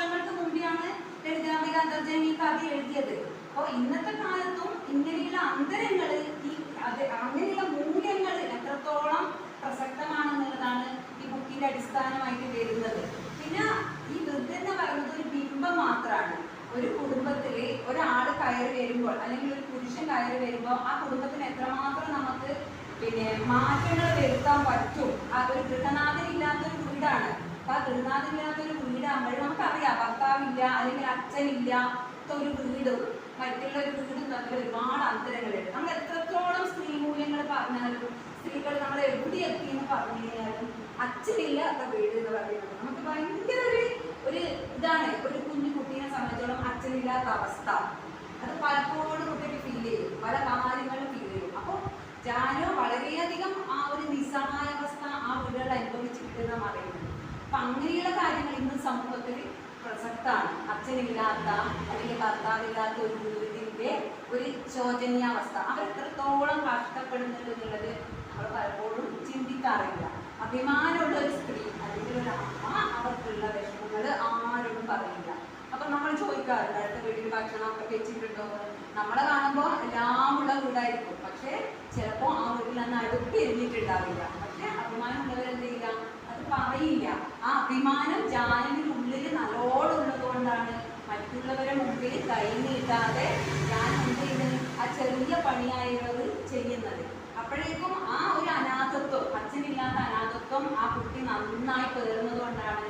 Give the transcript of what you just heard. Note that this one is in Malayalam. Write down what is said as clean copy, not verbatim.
വർഷങ്ങൾക്ക് മുമ്പെയാണ് ലളിതാംബിക അന്തർജനം ഈ കഥ എഴുതിയത്. അപ്പോൾ ഇന്നത്തെ കാലത്തും ഇങ്ങനെയുള്ള അന്തരങ്ങൾ, അങ്ങനെയുള്ള മൂല്യങ്ങൾ എത്രത്തോളം പ്രസക്തമാണെന്നുള്ളതാണ് ഈ ബുക്കിന്റെ അടിസ്ഥാനമായിട്ട് വരുന്നത്. പിന്നെ ഈ വൃദ്ധ എന്ന് പറയുന്നത് ഒരു ബിംബം മാത്രമാണ്. ഒരു കുടുംബത്തില് ഒരാൾ കയറി വരുമ്പോൾ, അല്ലെങ്കിൽ ഒരു പുരുഷൻ കയറി വരുമ്പോൾ ആ കുടുംബത്തിന് എത്രമാത്രം നമുക്ക് മാറ്റങ്ങൾ വരുത്താൻ പറ്റും. ആ ഒരു ഗൃഹനാഥനില്ലാത്തൊരു വീടാണ്. അപ്പൊ ആ ഗൃഹനാഥനില്ലാത്തൊരു വീടാകുമ്പോൾ നമുക്കറിയാം, ഭർത്താവില്ല അല്ലെങ്കിൽ അച്ഛനില്ലാത്ത ഒരു വീടും മറ്റുള്ള ഒരു വീടും തമ്മിൽ ഒരുപാട് അന്തരങ്ങളുണ്ട്. നമ്മൾ എത്രത്തോളം സ്ത്രീ മൂല്യങ്ങൾ പറഞ്ഞാലും, സ്ത്രീകൾ നമ്മൾ എവിടെ എത്തി എന്ന് പറഞ്ഞു കഴിഞ്ഞാലും അച്ഛനില്ലാത്ത വീട് എന്ന് പറയുന്നത് നമുക്ക് ഭയങ്കര ഒരു ഇതാണ്. ഒരു കുഞ്ഞു കുട്ടീനെ സംബന്ധിച്ചോളം അച്ഛനില്ലാത്ത അവസ്ഥ അത് പലപ്പോഴും കുട്ടിക്ക് ഫീൽ ചെയ്യും, പല കാര്യങ്ങളും ഫീൽ ചെയ്യും. അപ്പോൾ ജാനു വളരെയധികം ആ ഒരു നിസ്സഹായാവസ്ഥ ആ വീടുകൾ അനുഭവിച്ചിട്ടുണ്ടെന്ന് പറയുന്നത്. അപ്പം അങ്ങനെയുള്ള കാര്യങ്ങൾ ഇന്ന് സമൂഹത്തിൽ പ്രസക്തമാണ്. അച്ഛനില്ലാത്ത അല്ലെങ്കിൽ ഭർത്താവില്ലാത്ത ഒരു വീടിൻ്റെ ഒരു ശോചനീയാവസ്ഥ അവർ എത്രത്തോളം കഷ്ടപ്പെടുന്നുണ്ട് എന്നുള്ളത് നമ്മൾ പലപ്പോഴും ചിന്തിക്കാറില്ല. അഭിമാനമുള്ള ഒരു സ്ത്രീ അല്ലെങ്കിൽ ഒരു അമ്മ അവർക്കുള്ള വിഷമങ്ങൾ ആരോടും പറയില്ല. അപ്പം നമ്മൾ ചോദിക്കാറുണ്ട്, അടുത്ത വീട്ടിൽ ഭക്ഷണമൊക്കെ വെച്ചിട്ടുണ്ടോ? നമ്മളെ കാണുമ്പോൾ എല്ലാം ഉള്ള വീടായിരിക്കും, പക്ഷേ ചിലപ്പോൾ ആ വീട്ടിൽ അന്ന് അടുപ്പ് എരിഞ്ഞിട്ടുണ്ടാവില്ല. പക്ഷെ അഭിമാനമുള്ളവരെന്ത് ചെയ്യില്ല, അത് പറയില്ല. ആ അഭിമാനം ജാനുവിനുള്ളിൽ നല്ലോണമുള്ളത് കൊണ്ടാണ് മറ്റുള്ളവരെ മുമ്പിൽ കൈ നീട്ടാതെ ഞാൻ എന്ത് ചെയ്യുന്നത്, ആ ചെറിയ പണിയായവർ ചെയ്യുന്നത്. അപ്പോഴേക്കും ആ ഒരു അനാഥത്വം, അച്ഛനില്ലാത്ത അനാഥത്വം ആ കുട്ടി നന്നായി പേർന്നത് കൊണ്ടാണ്